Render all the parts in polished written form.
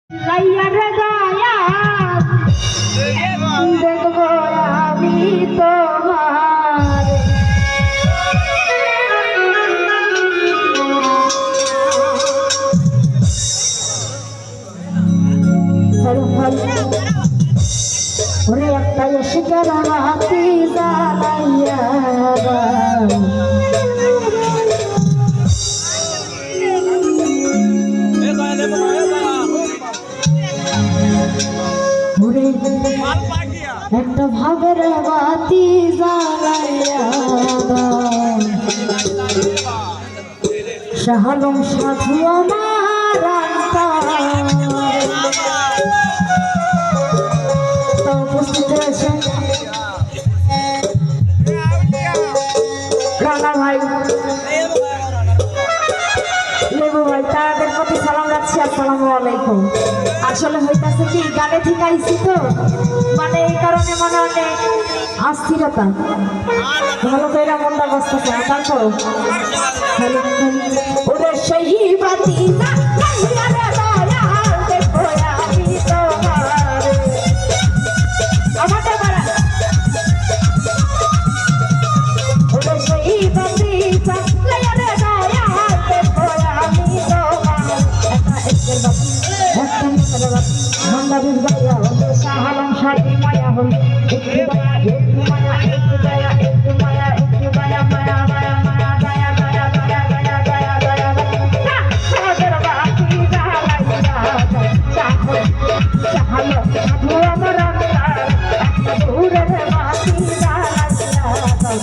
লাইয়া রে গায়া দেখবো আমি তোমার ওরে একটা এসে গেল হাতি জ্বালাইয়া একটা ভাবের বাতি জ্বালাইয়া শাহালম সাধু আমার উপস্থিত রয়েছেন রানা ভাই লেবু ভাই, তাদের প্রতি সালাম রাখছি। আসসালামু আলাইকুম। আসলে হইতাছে কি গানে ঠিক আইছি তো, মানে এই কারণে মনে অনেক অস্থিরতা, ভালো করে মনটা বসতেছে। তারপর ওরে সেই বাতি শাহালম সাথী মায়া হল একটু দয়া একটু মায়া একটু দয়া একটু মায়া একটু দয়া মায়া মায়া মায়া দয়া দয়া দয়া দয়া দয়া দয়া সাগর বাতি জ্বালাইয়া শাহালম সাধু আমার একটা দূরের বাতি জ্বালাইয়া শাহাদি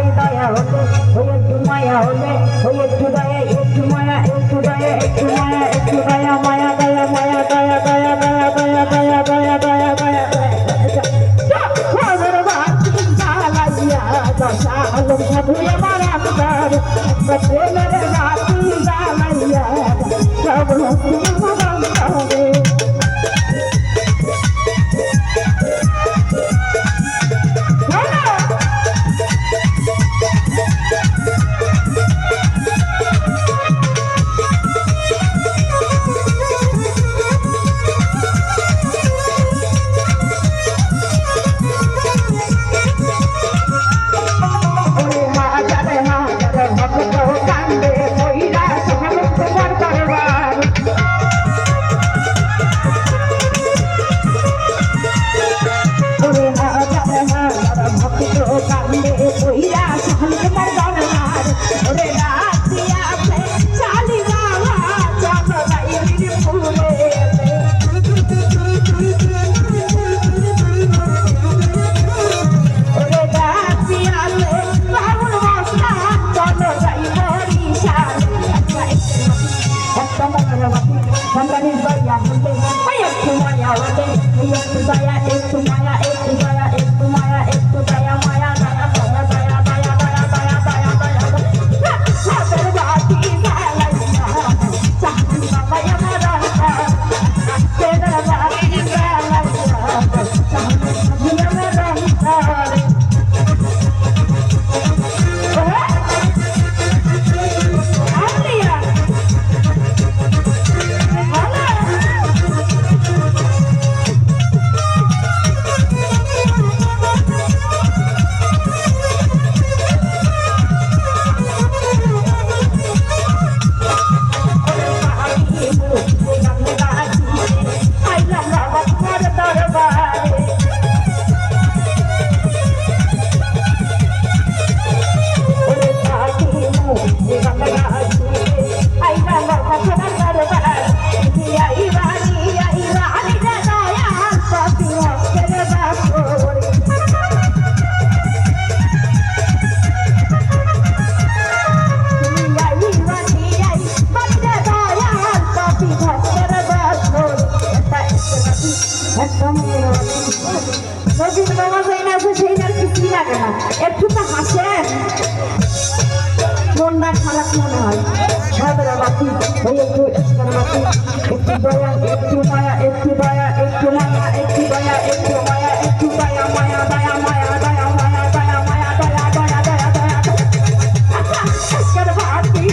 বাবাই আমার একটু মায়া হল একটু দয়া একটু মায়া একটু দয়া একটু মায়া একটু দয়া মায়া দয়া মায়া দয়া মায়া দয়া মায়া দয়া তো কান্দে কইরা শান্ত মার দরবার ওরে রাতিয়া পে চালি যাওয়া চলো রাইলির ফুলে ওরে রাতিয়া পে বাবুল মশলা চলো যাই বরিশাল একটা মনের বাতি সন্তানের দয়া হলে একটু মায়া হলে একটু দয়া একটু মায়া একটু দয়া একটু মায়া একটু দয়া মায়া দয়া দয়া দয়া দয়া দয়া দয়া দয়া দয়া হাতের বাতি জ্বালাইয়া চাকরি বাবা আমার হাতের বাতি জ্বালাইয়া চাকরি আমার একটু তো হাসেন মনটা খারাপ মনে হয় বাকি ওই একটু একটু দয়া একটু মায়া একটু দয়া একটু মায়া একটু দয়া একটু মায়া একটু দয়া মায়া দয়া মায়া দয়া মায়া দয়া মায়া দয়া দয়া দয়া দয়া আজকের ভাতি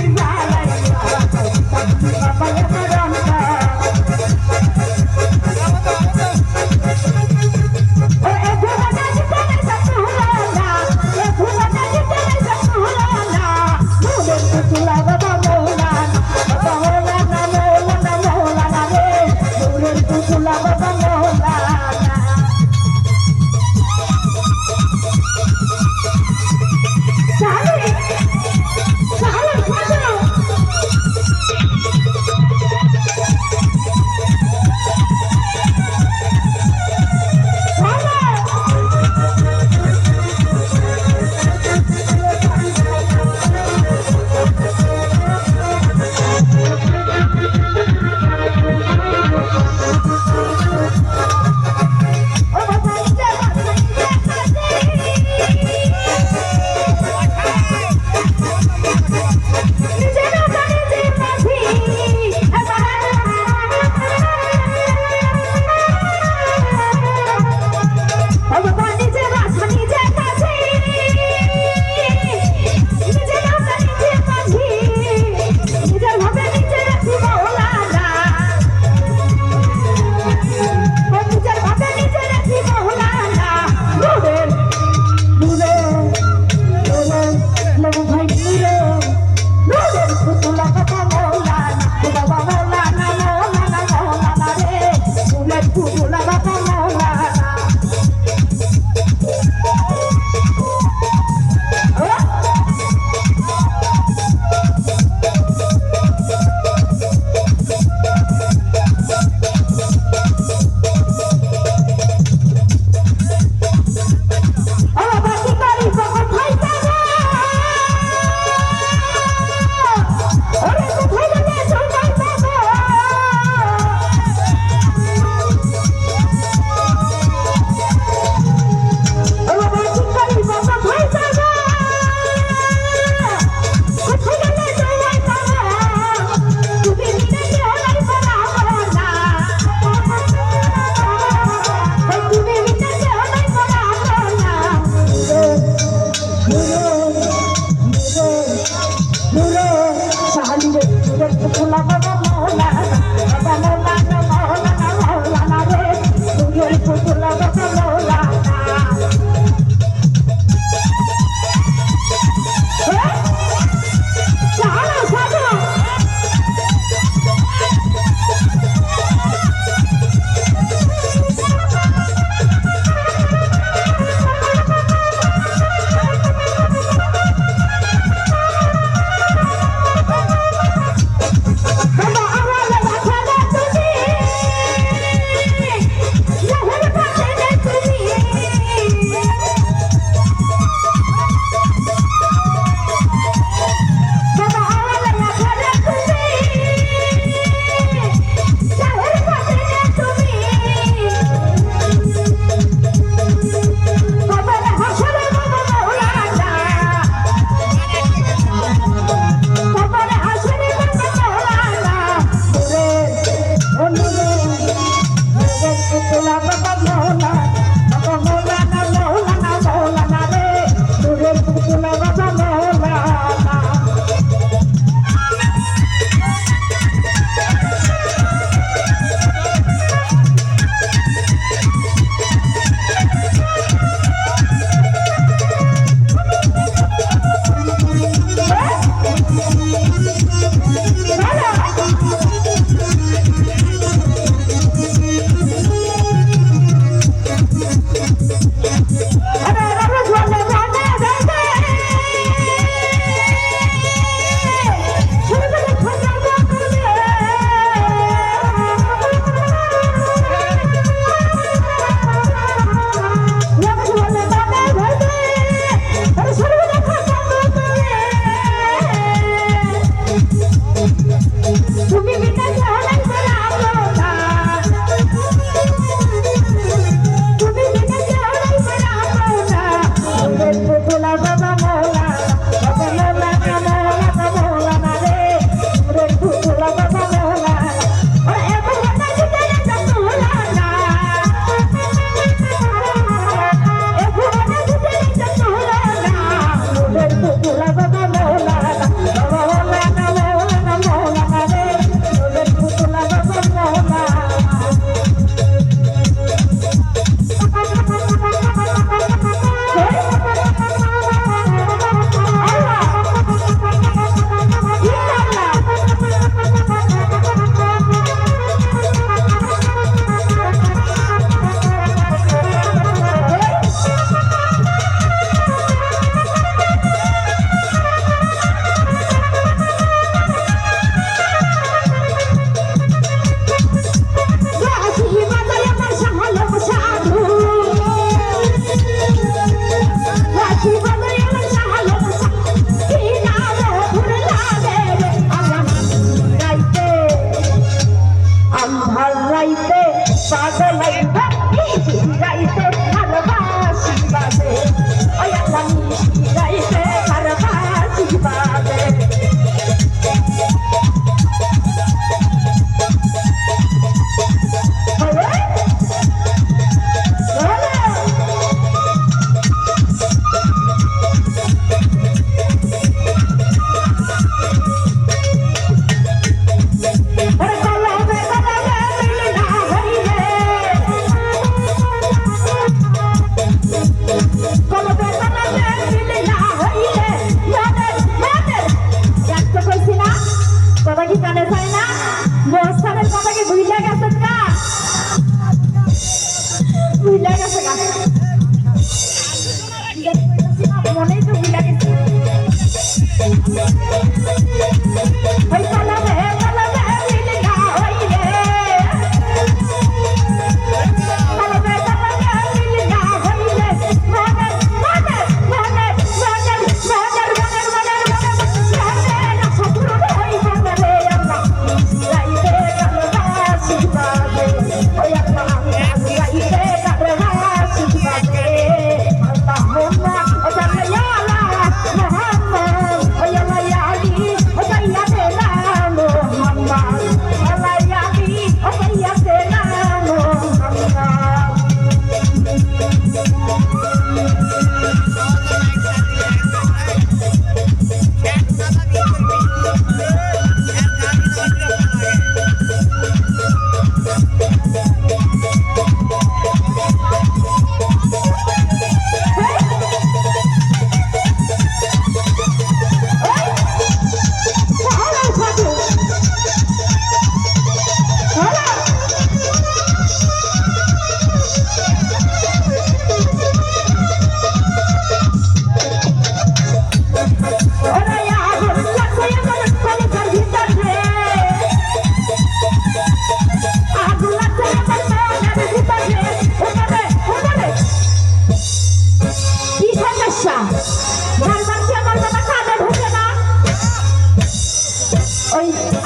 মনেই তো ভুলে গেছি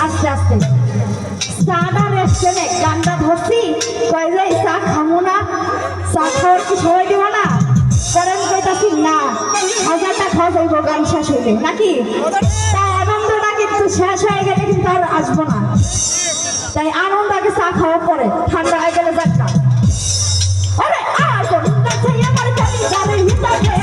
আস্তে আস্তে চাটা রেস্টুরেন্টে গানটা ধরছি কয় যে চা খামো না, চা খাওয়ার কি সবাই দিব না, কারণ কইতাছি না 1000টা খরচ হইব গান শেষ হইলে নাকি, তাই আনন্দটা কিন্তু শেষ হয়ে গেলে কিন্তু আর আসবো না, তাই আনন্দ আগে চা খাওয়ার পরে ঠান্ডা হয়ে গেলে যাক না। আরে আগুন কাছে আমার জানি জানে হিসাবে